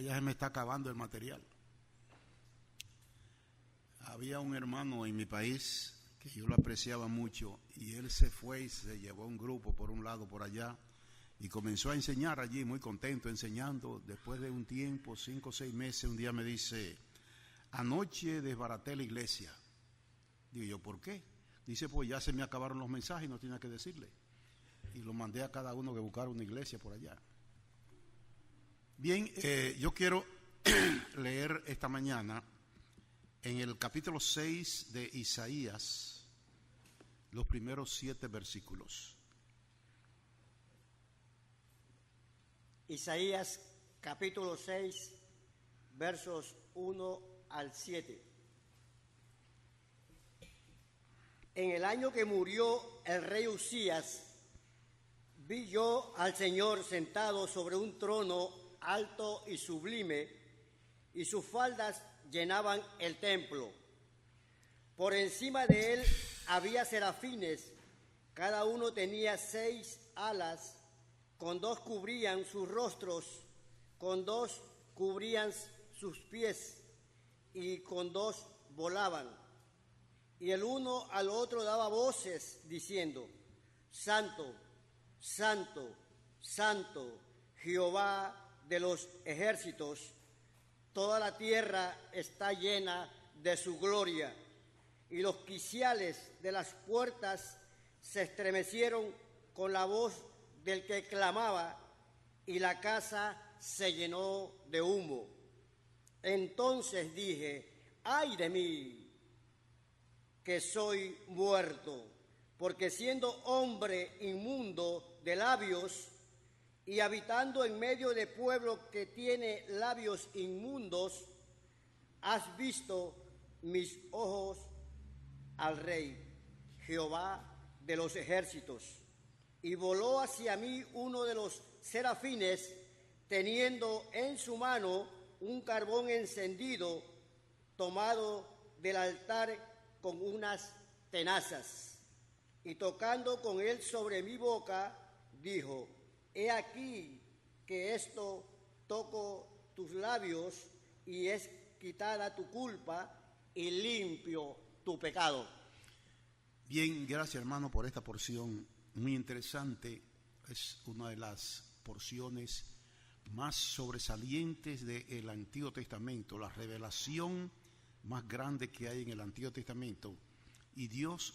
porque ya se me está acabando el material. Había un hermano en mi país que yo lo apreciaba mucho y él se fue y se llevó un grupo por un lado, por allá, y comenzó a enseñar allí, muy contento, enseñando. Después de un tiempo, 5 o 6 meses, un día me dice: anoche desbaraté la iglesia. Digo yo, ¿por qué? Dice, pues ya se me acabaron los mensajes y no tenía que decirle. Y lo mandé a cada uno que buscara una iglesia por allá. Bien, yo quiero leer esta mañana en el capítulo 6 de Isaías, los primeros 7 versículos. Isaías capítulo 6, versos 1 al 7. En el año que murió el rey Usías, vi yo al Señor sentado sobre un trono alto y sublime, y sus faldas llenaban el templo. Por encima de él había serafines, cada uno tenía 6 alas, con 2 cubrían sus rostros, con 2 cubrían sus pies, y con 2 volaban. Y el uno al otro daba voces, diciendo: Santo, Santo, Santo, Jehová de los ejércitos, toda la tierra está llena de su gloria. Y los quiciales de las puertas se estremecieron con la voz del que clamaba, y la casa se llenó de humo. Entonces dije: ¡ay de mí, que soy muerto! Porque siendo hombre inmundo de labios y habitando en medio de pueblo que tiene labios inmundos, has visto mis ojos al Rey, Jehová de los ejércitos. Y voló hacia mí uno de los serafines, teniendo en su mano un carbón encendido, tomado del altar con unas tenazas. Y tocando con él sobre mi boca, dijo: he aquí que esto toco tus labios, y es quitada tu culpa y limpio tu pecado. Bien, gracias hermano por esta porción muy interesante. Es una de las porciones más sobresalientes del Antiguo Testamento, la revelación más grande que hay en el Antiguo Testamento, y Dios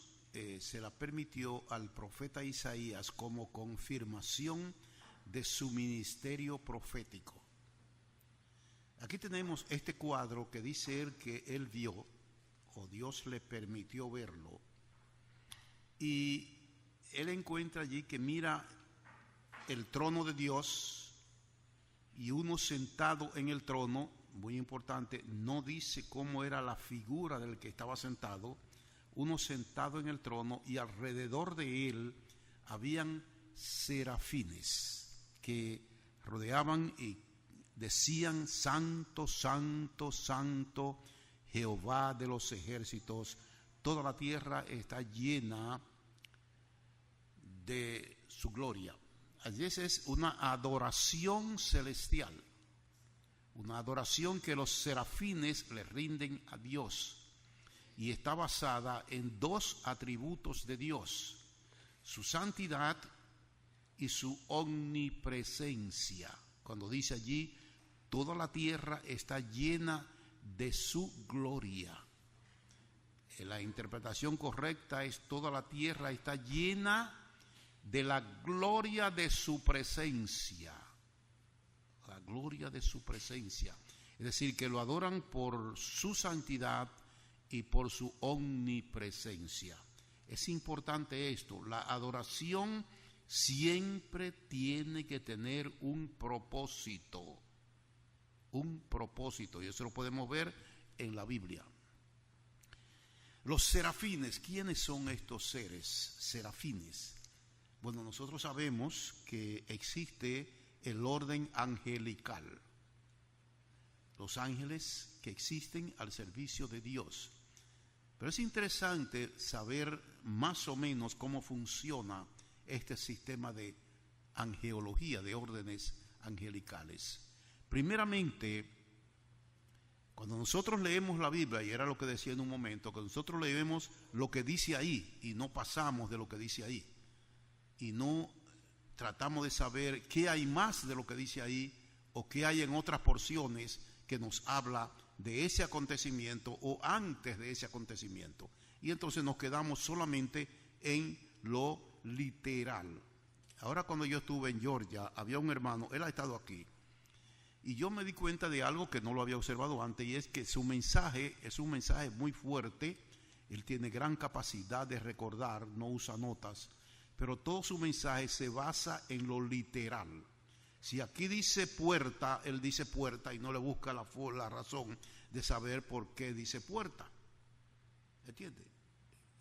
se la permitió al profeta Isaías como confirmación de su ministerio profético. Aquí tenemos este cuadro que dice él que él vio, o Dios le permitió verlo, y él encuentra allí que mira el trono de Dios y uno sentado en el trono. Muy importante, no dice cómo era la figura del que estaba sentado. Uno sentado en el trono, y alrededor de él habían serafines que rodeaban y decían: Santo, Santo, Santo, Jehová de los ejércitos, toda la tierra está llena de su gloria. Allí es una adoración celestial, una adoración que los serafines le rinden a Dios, y está basada en 2 atributos de Dios: su santidad y su omnipresencia. Cuando dice allí, toda la tierra está llena de su gloria, la interpretación correcta es: toda la tierra está llena de la gloria de su presencia. La gloria de su presencia. Es decir, que lo adoran por su santidad y por su omnipresencia. Es importante esto: la adoración siempre tiene que tener un propósito, y eso lo podemos ver en la Biblia. Los serafines, ¿quiénes son estos seres serafines? Bueno, nosotros sabemos que existe el orden angelical, los ángeles que existen al servicio de Dios. Pero es interesante saber más o menos cómo funciona este sistema de angeología, de órdenes angelicales. Primeramente, cuando nosotros leemos la Biblia, y era lo que decía en un momento, que nosotros leemos lo que dice ahí y no pasamos de lo que dice ahí, y no tratamos de saber qué hay más de lo que dice ahí o qué hay en otras porciones que nos habla de ese acontecimiento o antes de ese acontecimiento. Y entonces nos quedamos solamente en lo literal. Ahora, cuando yo estuve en Georgia, había un hermano, él ha estado aquí, y yo me di cuenta de algo que no lo había observado antes, y es que su mensaje es un mensaje muy fuerte. Él tiene gran capacidad de recordar, no usa notas, pero todo su mensaje se basa en lo literal. Si aquí dice puerta, él dice puerta y no le busca la razón de saber por qué dice puerta. ¿Entiende?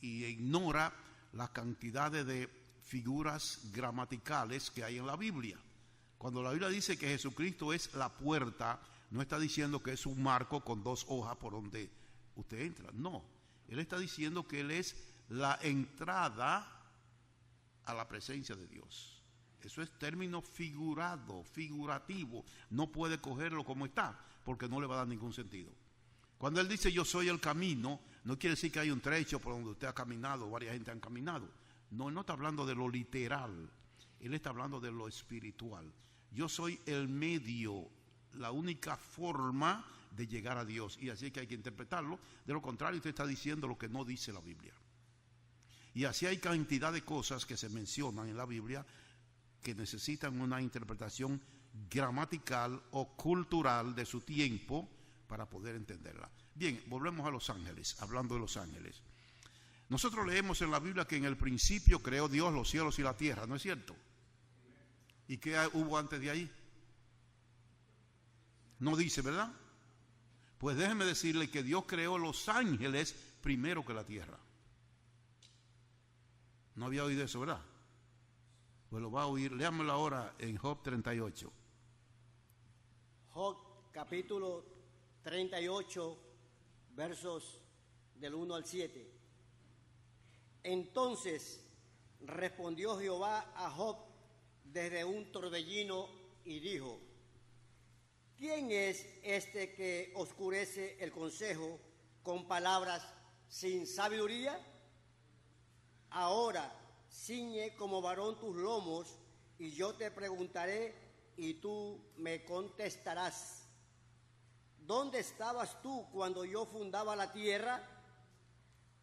Y ignora las cantidades de figuras gramaticales que hay en la Biblia. Cuando la Biblia dice que Jesucristo es la puerta, no está diciendo que es un marco con 2 hojas por donde usted entra. No, él está diciendo que él es la entrada a la presencia de Dios. Eso es término figurativo. No puede cogerlo como está, porque no le va a dar ningún sentido. Cuando él dice yo soy el camino, no quiere decir que hay un trecho por donde usted ha caminado, varias gente han caminado. No, él no está hablando de lo literal, él está hablando de lo espiritual. Yo soy el medio, la única forma de llegar a Dios, y así es que hay que interpretarlo. De lo contrario, usted está diciendo lo que no dice la Biblia. Y así hay cantidad de cosas que se mencionan en la Biblia que necesitan una interpretación gramatical o cultural de su tiempo para poder entenderla. Bien, volvemos a los ángeles, hablando de los ángeles. Nosotros leemos en la Biblia que en el principio creó Dios los cielos y la tierra, ¿no es cierto? ¿Y qué hubo antes de ahí? No dice, ¿verdad? Pues déjeme decirle que Dios creó los ángeles primero que la tierra. No había oído eso, ¿verdad? Pues lo va a oír. Léamelo ahora en Job 38. Job capítulo 38, versos del 1 al 7. Entonces respondió Jehová a Job desde un torbellino y dijo: ¿quién es este que oscurece el consejo con palabras sin sabiduría? Ahora ciñe como varón tus lomos, y yo te preguntaré, y tú me contestarás. ¿Dónde estabas tú cuando yo fundaba la tierra?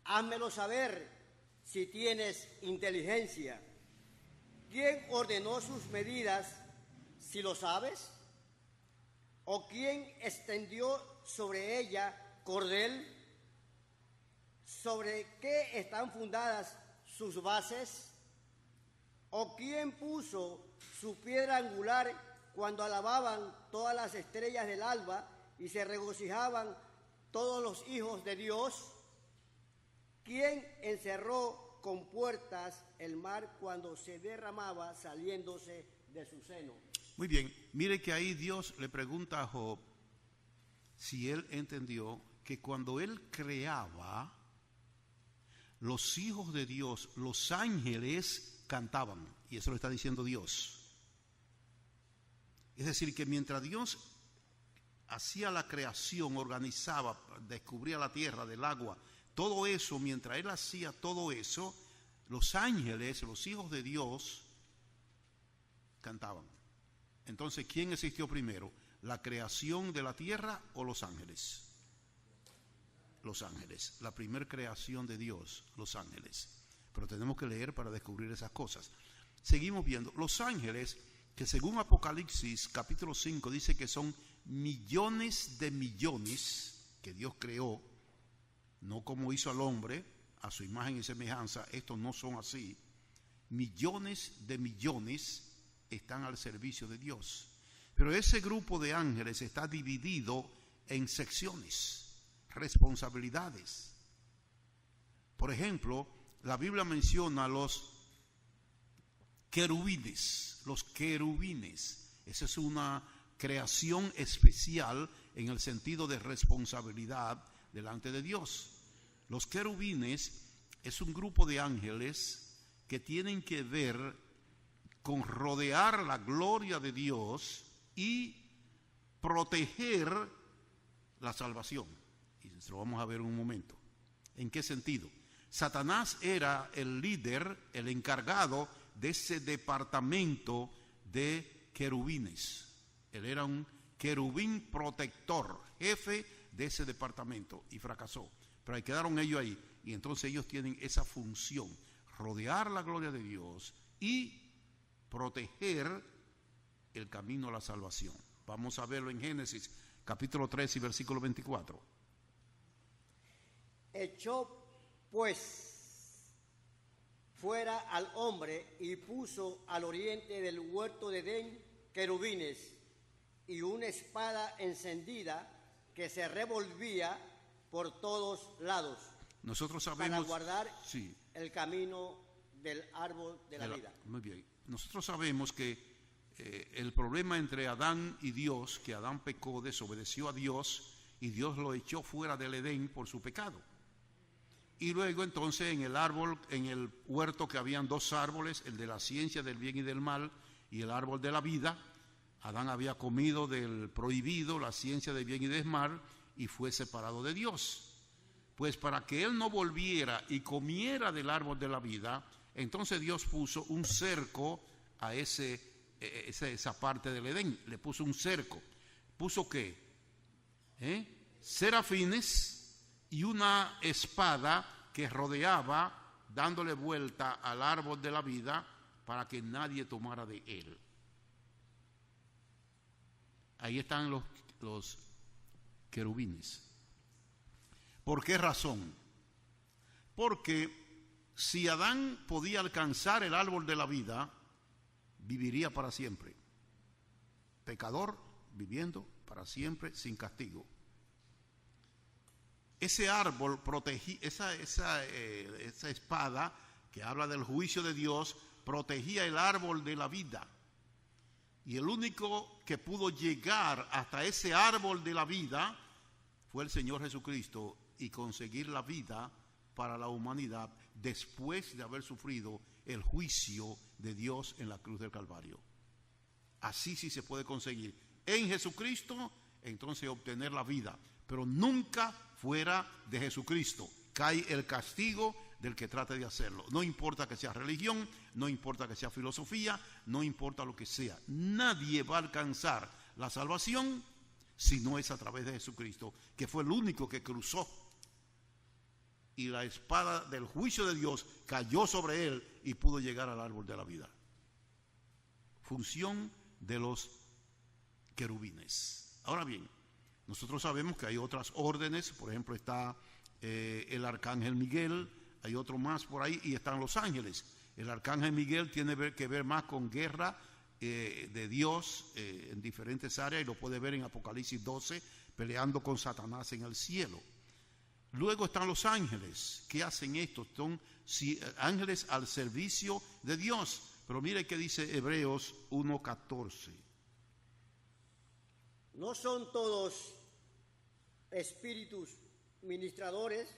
Házmelo saber si tienes inteligencia. ¿Quién ordenó sus medidas, si lo sabes? ¿O quién extendió sobre ella cordel? ¿Sobre qué están fundadas sus bases? ¿O quién puso su piedra angular cuando alababan todas las estrellas del alba y se regocijaban todos los hijos de Dios? ¿Quién encerró con puertas el mar cuando se derramaba saliéndose de su seno? Muy bien, mire que ahí Dios le pregunta a Job si él entendió que cuando él creaba, los hijos de Dios, los ángeles, cantaban, y eso lo está diciendo Dios. Es decir, que mientras Dios hacía la creación, organizaba, descubría la tierra, del agua, todo eso, mientras él hacía todo eso, los ángeles, los hijos de Dios, cantaban. Entonces, ¿quién existió primero? ¿La creación de la tierra o los ángeles? Los ángeles, la primera creación de Dios, los ángeles. Pero tenemos que leer para descubrir esas cosas. Seguimos viendo, los ángeles, que según Apocalipsis capítulo 5 dice que son millones de millones que Dios creó, no como hizo al hombre, a su imagen y semejanza. Estos no son así. Millones de millones están al servicio de Dios. Pero ese grupo de ángeles está dividido en secciones, responsabilidades. Por ejemplo, la Biblia menciona los querubines. Los querubines, esa es una creación especial en el sentido de responsabilidad delante de Dios. Los querubines es un grupo de ángeles que tienen que ver con rodear la gloria de Dios y proteger la salvación. Y se lo vamos a ver en un momento. ¿En qué sentido? Satanás era el líder, el encargado de ese departamento de querubines. Él era un querubín protector, jefe de ese departamento, y fracasó. Pero ahí quedaron ellos ahí, y entonces ellos tienen esa función, rodear la gloria de Dios y proteger el camino a la salvación. Vamos a verlo en Génesis capítulo 3 y versículo 24. Echó pues fuera al hombre y puso al oriente del huerto de Edén querubines y una espada encendida que se revolvía por todos lados. Nosotros sabemos, para guardar sí, el camino del árbol de la vida. Muy bien. Nosotros sabemos que el problema entre Adán y Dios, que Adán pecó, desobedeció a Dios y Dios lo echó fuera del Edén por su pecado. Y luego entonces en el árbol, en el huerto que habían dos árboles, el de la ciencia del bien y del mal y el árbol de la vida. Adán había comido del prohibido, la ciencia del bien y del mal, y fue separado de Dios. Pues para que él no volviera y comiera del árbol de la vida, entonces Dios puso un cerco a esa parte del Edén. Le puso un cerco. ¿Puso qué? Serafines y una espada que rodeaba, dándole vuelta al árbol de la vida para que nadie tomara de él. Ahí están los querubines. ¿Por qué razón? Porque si Adán podía alcanzar el árbol de la vida, viviría para siempre. Pecador, viviendo para siempre sin castigo. Ese árbol protegía, esa espada que habla del juicio de Dios, protegía el árbol de la vida. Y el único que pudo llegar hasta ese árbol de la vida fue el Señor Jesucristo y conseguir la vida para la humanidad después de haber sufrido el juicio de Dios en la cruz del Calvario. Así sí se puede conseguir en Jesucristo, entonces obtener la vida, pero nunca fuera de Jesucristo. Cae el castigo del que trate de hacerlo. No importa que sea religión, no importa que sea filosofía, no importa lo que sea. Nadie va a alcanzar la salvación si no es a través de Jesucristo, que fue el único que cruzó. Y la espada del juicio de Dios cayó sobre él y pudo llegar al árbol de la vida. Función de los querubines. Ahora bien, nosotros sabemos que hay otras órdenes, por ejemplo está el arcángel Miguel, hay otro más por ahí y están los ángeles. El arcángel Miguel tiene que ver más con guerra de Dios en diferentes áreas y lo puede ver en Apocalipsis 12, peleando con Satanás en el cielo. Luego están los ángeles. ¿Qué hacen estos? Son ángeles al servicio de Dios. Pero mire qué dice Hebreos 1:14. ¿No son todos espíritus ministradores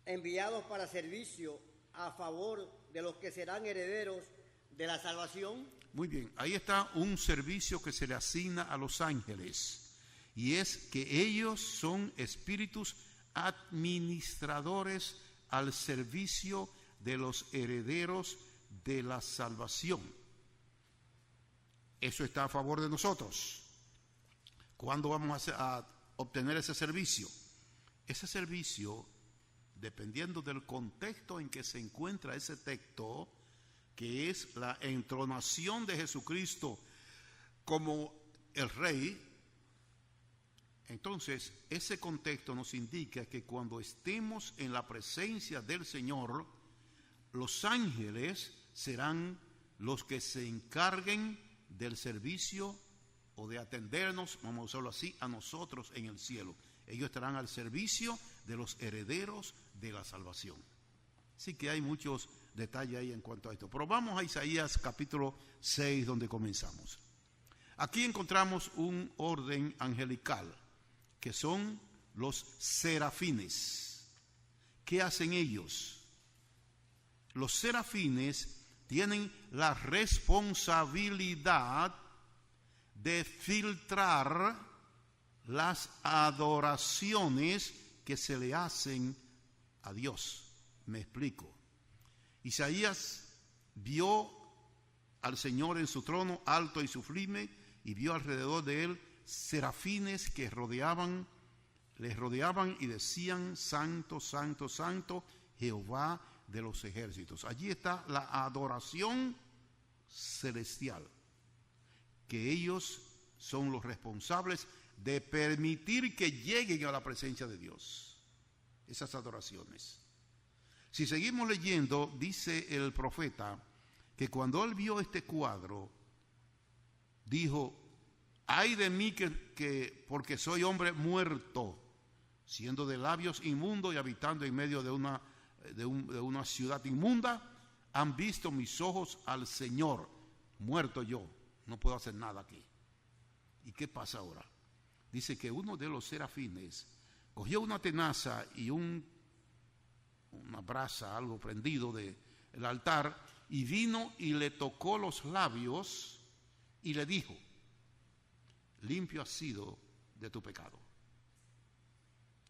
enviados para servicio a favor de los que serán herederos de la salvación? Muy bien, ahí está un servicio que se le asigna a los ángeles, y es que ellos son espíritus administradores al servicio de los herederos de la salvación. Eso está a favor de nosotros. ¿Cuándo vamos a obtener ese servicio? Ese servicio, dependiendo del contexto en que se encuentra ese texto, que es la entronación de Jesucristo como el Rey, entonces ese contexto nos indica que cuando estemos en la presencia del Señor, los ángeles serán los que se encarguen del servicio o de atendernos, vamos a usarlo así, a nosotros en el cielo. Ellos estarán al servicio de los herederos de la salvación. Así que hay muchos detalles ahí en cuanto a esto. Pero vamos a Isaías capítulo 6, donde comenzamos. Aquí encontramos un orden angelical, que son los serafines. ¿Qué hacen ellos? Los serafines tienen la responsabilidad de filtrar las adoraciones que se le hacen a Dios. Me explico. Isaías vio al Señor en su trono alto y sublime, y vio alrededor de él serafines que les rodeaban y decían: Santo, santo, santo, Jehová de los ejércitos. Allí está la adoración celestial, que ellos son los responsables de permitir que lleguen a la presencia de Dios, esas adoraciones. Si seguimos leyendo, dice el profeta que cuando él vio este cuadro, dijo: ay de mí que porque soy hombre muerto, siendo de labios inmundos y habitando en medio de una ciudad inmunda. Han visto mis ojos al Señor. Muerto yo, no puedo hacer nada aquí. ¿Y qué pasa ahora? Dice que uno de los serafines cogió una tenaza y una brasa, algo prendido del altar, y vino y le tocó los labios y le dijo: limpio has sido de tu pecado.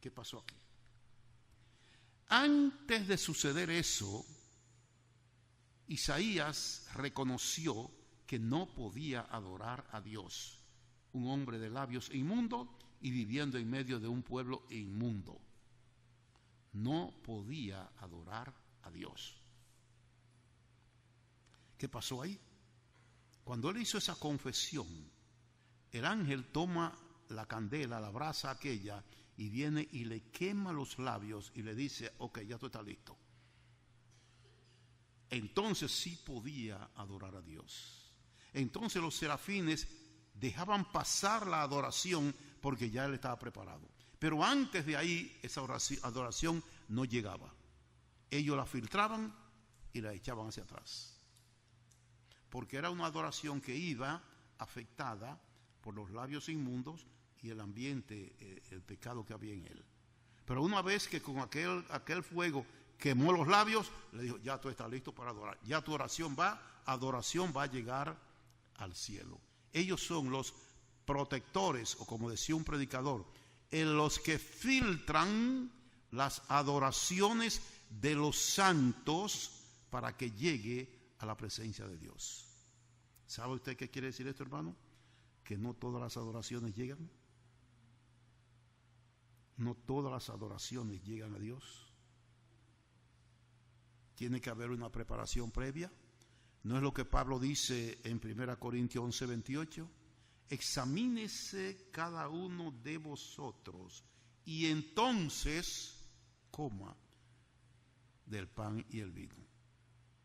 ¿Qué pasó aquí? Antes de suceder eso, Isaías reconoció que no podía adorar a Dios, un hombre de labios inmundos y viviendo en medio de un pueblo inmundo. No podía adorar a Dios. ¿Qué pasó ahí? Cuando él hizo esa confesión, el ángel toma la candela, la brasa aquella, y viene y le quema los labios y le dice: ok, ya tú estás listo. Entonces sí podía adorar a Dios. Entonces los serafines dejaban pasar la adoración porque ya él estaba preparado. Pero antes de ahí esa adoración no llegaba. Ellos la filtraban y la echaban hacia atrás, porque era una adoración que iba afectada por los labios inmundos y el ambiente, el pecado que había en él. Pero una vez que con aquel fuego quemó los labios, le dijo: ya tú estás listo para adorar, ya tu adoración va a llegar al cielo. Ellos son los protectores, o como decía un predicador, en los que filtran las adoraciones de los santos para que llegue a la presencia de Dios. ¿Sabe usted qué quiere decir esto, hermano? Que no todas las adoraciones llegan. No todas las adoraciones llegan a Dios. Tiene que haber una preparación previa. ¿No es lo que Pablo dice en 1 Corintios 11:28? Examínese cada uno de vosotros y entonces coma del pan y el vino.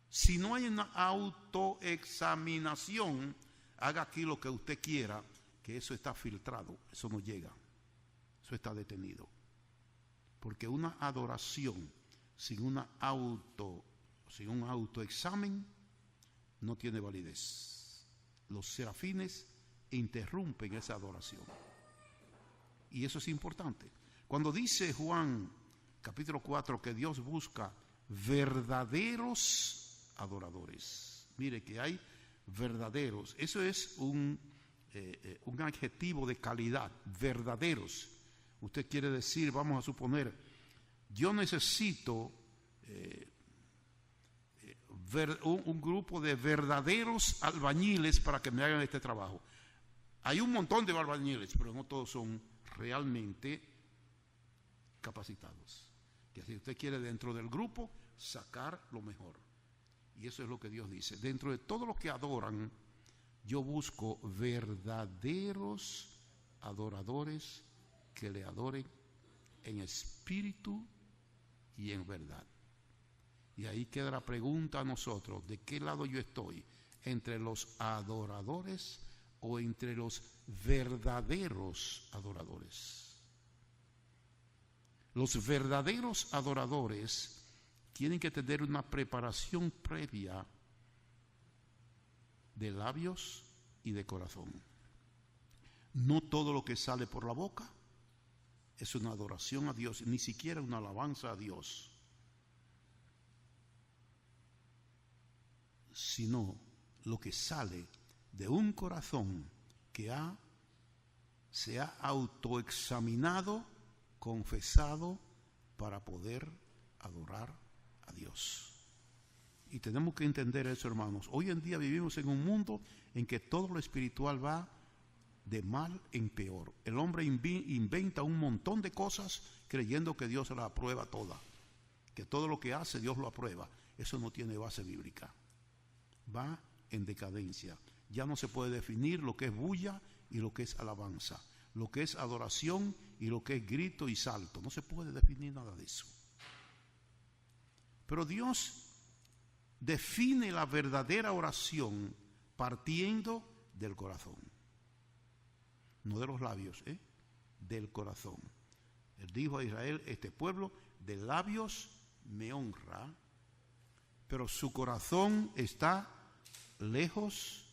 Si no hay una autoexaminación, haga aquí lo que usted quiera, que eso está filtrado, eso no llega, eso está detenido. Porque una adoración sin un autoexamen no tiene validez. Los serafines interrumpen esa adoración. Y eso es importante. Cuando dice Juan capítulo 4 que Dios busca verdaderos adoradores, mire que hay verdaderos, eso es un adjetivo de calidad, verdaderos. Usted quiere decir, vamos a suponer, yo necesito un grupo de verdaderos albañiles para que me hagan este trabajo. Hay un montón de albañiles, pero no todos son realmente capacitados. Que si usted quiere dentro del grupo sacar lo mejor. Y eso es lo que Dios dice. Dentro de todos los que adoran, yo busco verdaderos adoradores que le adoren en espíritu y en verdad. Y ahí queda la pregunta a nosotros: ¿de qué lado yo estoy? ¿Entre los adoradores o entre los verdaderos adoradores? Los verdaderos adoradores tienen que tener una preparación previa de labios y de corazón. No todo lo que sale por la boca es una adoración a Dios, ni siquiera una alabanza a Dios, sino lo que sale de un corazón que que se ha autoexaminado, confesado para poder adorar a Dios. Y tenemos que entender eso, hermanos. Hoy en día vivimos en un mundo en que todo lo espiritual va de mal en peor. El hombre inventa un montón de cosas creyendo que Dios las aprueba todas, que todo lo que hace Dios lo aprueba. Eso no tiene base bíblica. Va en decadencia. Ya no se puede definir lo que es bulla y lo que es alabanza, lo que es adoración y lo que es grito y salto. No se puede definir nada de eso. Pero Dios define la verdadera oración partiendo del corazón. No de los labios, del corazón. Él dijo a Israel: este pueblo de labios me honra, pero su corazón está lejos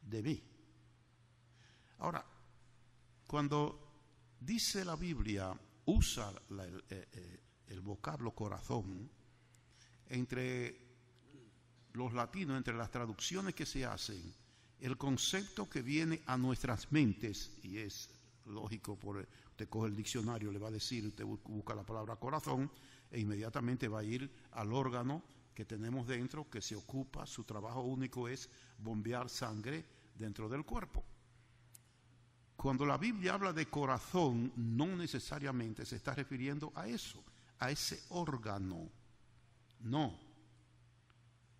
de mí. Ahora, cuando dice la Biblia, usa el vocablo corazón, entre los latinos, entre las traducciones que se hacen, el concepto que viene a nuestras mentes, y es lógico, usted coge el diccionario, le va a decir, usted busca la palabra corazón, e inmediatamente va a ir al órgano que tenemos dentro, que se ocupa, su trabajo único es bombear sangre dentro del cuerpo. Cuando la Biblia habla de corazón, no necesariamente se está refiriendo a eso, a ese órgano. No.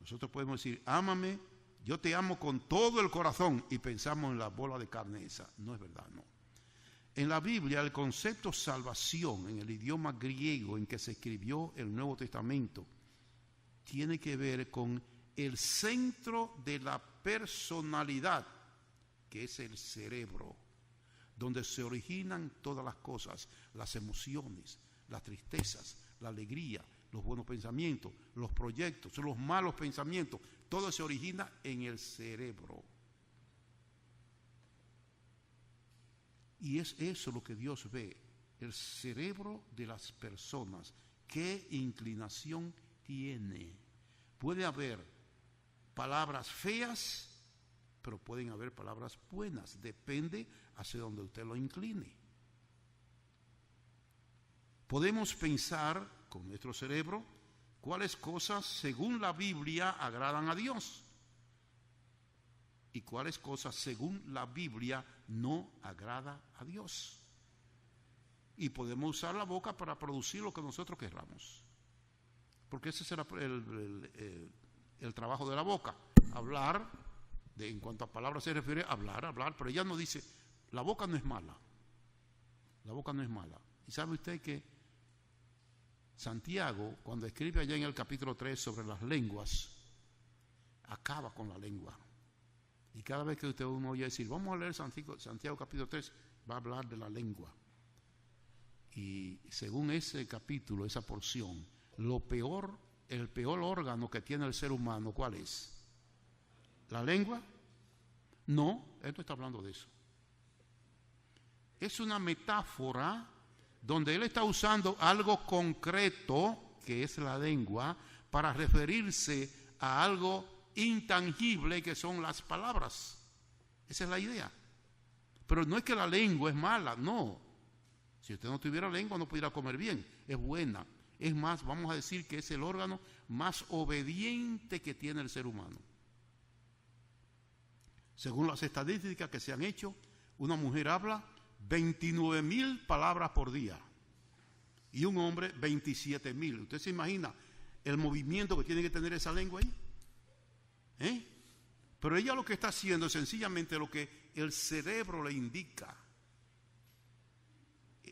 Nosotros podemos decir: ámame, yo te amo con todo el corazón, y pensamos en la bola de carne esa. No es verdad, no. En la Biblia, el concepto salvación, en el idioma griego en que se escribió el Nuevo Testamento, tiene que ver con el centro de la personalidad, que es el cerebro, donde se originan todas las cosas, las emociones, las tristezas, la alegría, los buenos pensamientos, los proyectos, los malos pensamientos. Todo se origina en el cerebro. Y es eso lo que Dios ve, el cerebro de las personas. ¿Qué inclinación tiene? Puede haber palabras feas, pero pueden haber palabras buenas. Depende hacia donde usted lo incline. Podemos pensar con nuestro cerebro cuáles cosas, según la Biblia, agradan a Dios y cuáles cosas, según la Biblia, no agrada a Dios. Y podemos usar la boca para producir lo que nosotros queramos, porque ese será el trabajo de la boca. Hablar, en cuanto a palabras se refiere, hablar, pero ella no dice, la boca no es mala. La boca no es mala. ¿Y sabe usted que Santiago, cuando escribe allá en el capítulo 3 sobre las lenguas, acaba con la lengua? Y cada vez que uno oye decir, vamos a leer Santiago capítulo 3, va a hablar de la lengua. Y según ese capítulo, esa porción, el peor órgano que tiene el ser humano, ¿cuál es? ¿La lengua? No, él no está hablando de eso. Es una metáfora donde él está usando algo concreto, que es la lengua, para referirse a algo intangible, que son las palabras. Esa es la idea. Pero no es que la lengua es mala, no. Si usted no tuviera lengua no pudiera comer bien, es buena. Es más, vamos a decir que es el órgano más obediente que tiene el ser humano. Según las estadísticas que se han hecho, una mujer habla 29,000 palabras por día y un hombre 27,000. ¿Usted se imagina el movimiento que tiene que tener esa lengua ahí? Pero ella lo que está haciendo es sencillamente lo que el cerebro le indica.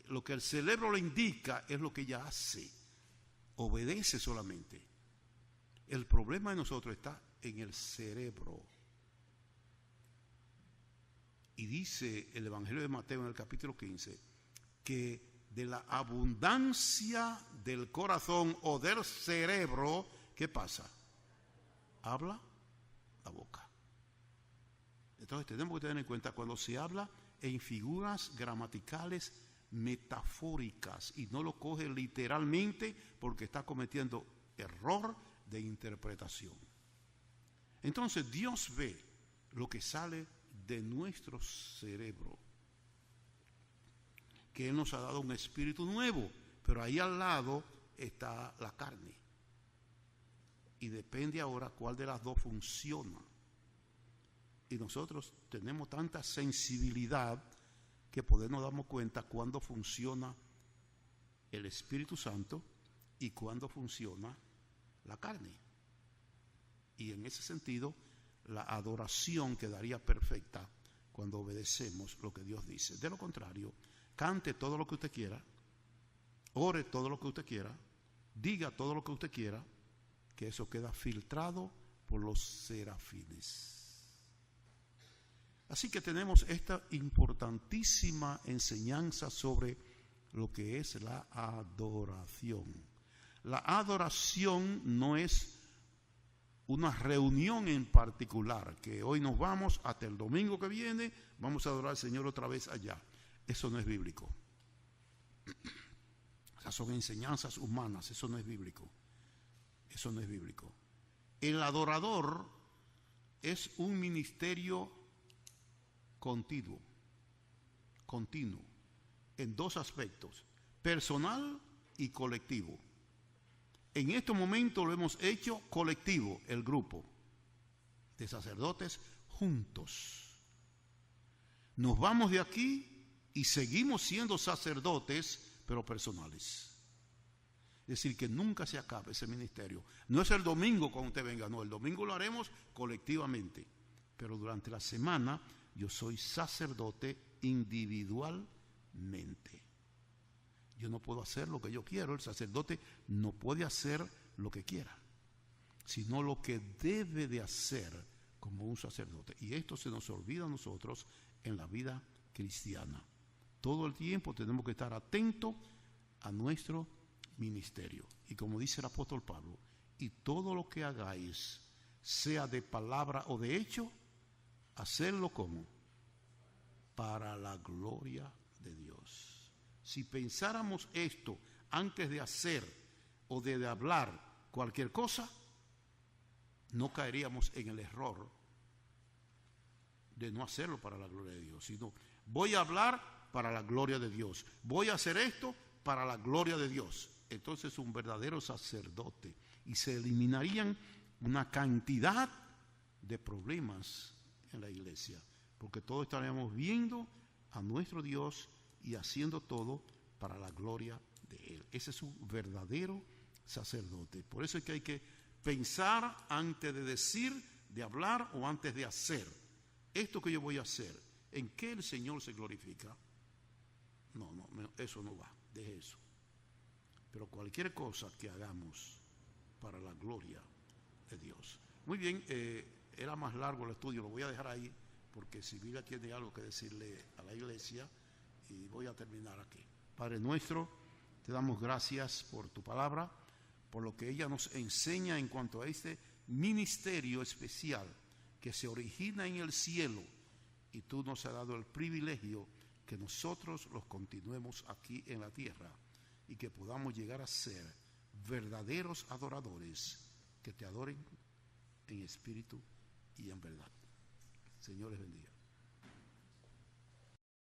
Lo que el cerebro le indica es lo que ella hace. Obedece solamente. El problema de nosotros está en el cerebro. Y dice el Evangelio de Mateo en el capítulo 15 que de la abundancia del corazón o del cerebro, ¿qué pasa? Habla la boca. Entonces tenemos que tener en cuenta cuando se habla en figuras gramaticales metafóricas y no lo coge literalmente, porque está cometiendo error de interpretación. Entonces Dios ve lo que sale de nuestro cerebro, que Él nos ha dado un espíritu nuevo, pero ahí al lado está la carne. Y depende ahora cuál de las dos funciona. Y nosotros tenemos tanta sensibilidad que nos damos cuenta cuándo funciona el Espíritu Santo y cuándo funciona la carne. Y en ese sentido, la adoración quedaría perfecta cuando obedecemos lo que Dios dice. De lo contrario, cante todo lo que usted quiera, ore todo lo que usted quiera, diga todo lo que usted quiera, que eso queda filtrado por los serafines. Así que tenemos esta importantísima enseñanza sobre lo que es la adoración. La adoración no es una reunión en particular, que hoy nos vamos hasta el domingo que viene, vamos a adorar al Señor otra vez allá. Eso no es bíblico. Esas son enseñanzas humanas, eso no es bíblico. Eso no es bíblico. El adorador es un ministerio continuo, en dos aspectos, personal y colectivo. En este momento lo hemos hecho colectivo, el grupo de sacerdotes juntos. Nos vamos de aquí y seguimos siendo sacerdotes, pero personales. Es decir, que nunca se acabe ese ministerio. No es el domingo cuando usted venga, no, el domingo lo haremos colectivamente. Pero durante la semana yo soy sacerdote individualmente. Yo no puedo hacer lo que yo quiero, el sacerdote no puede hacer lo que quiera, sino lo que debe de hacer como un sacerdote. Y esto se nos olvida a nosotros en la vida cristiana. Todo el tiempo tenemos que estar atentos a nuestro ministerio. Y como dice el apóstol Pablo, y todo lo que hagáis, sea de palabra o de hecho, hacerlo como para la gloria de Dios. Si pensáramos esto antes de hacer o de hablar cualquier cosa, no caeríamos en el error de no hacerlo para la gloria de Dios, sino voy a hablar para la gloria de Dios, voy a hacer esto para la gloria de Dios. Entonces un verdadero sacerdote, y se eliminarían una cantidad de problemas en la iglesia, porque todos estaríamos viendo a nuestro Dios y haciendo todo para la gloria de Él. Ese es un verdadero sacerdote. Por eso es que hay que pensar antes de decir, de hablar o antes de hacer. Esto que yo voy a hacer, ¿en qué el Señor se glorifica? No, eso no va, deje eso. Pero cualquier cosa que hagamos para la gloria de Dios. Muy bien, era más largo el estudio, lo voy a dejar ahí, porque Silvia tiene algo que decirle a la iglesia y voy a terminar aquí. Padre nuestro, te damos gracias por tu palabra, por lo que ella nos enseña en cuanto a este ministerio especial que se origina en el cielo y tú nos has dado el privilegio que nosotros los continuemos aquí en la tierra y que podamos llegar a ser verdaderos adoradores que te adoren en espíritu y en verdad. Señor les bendiga.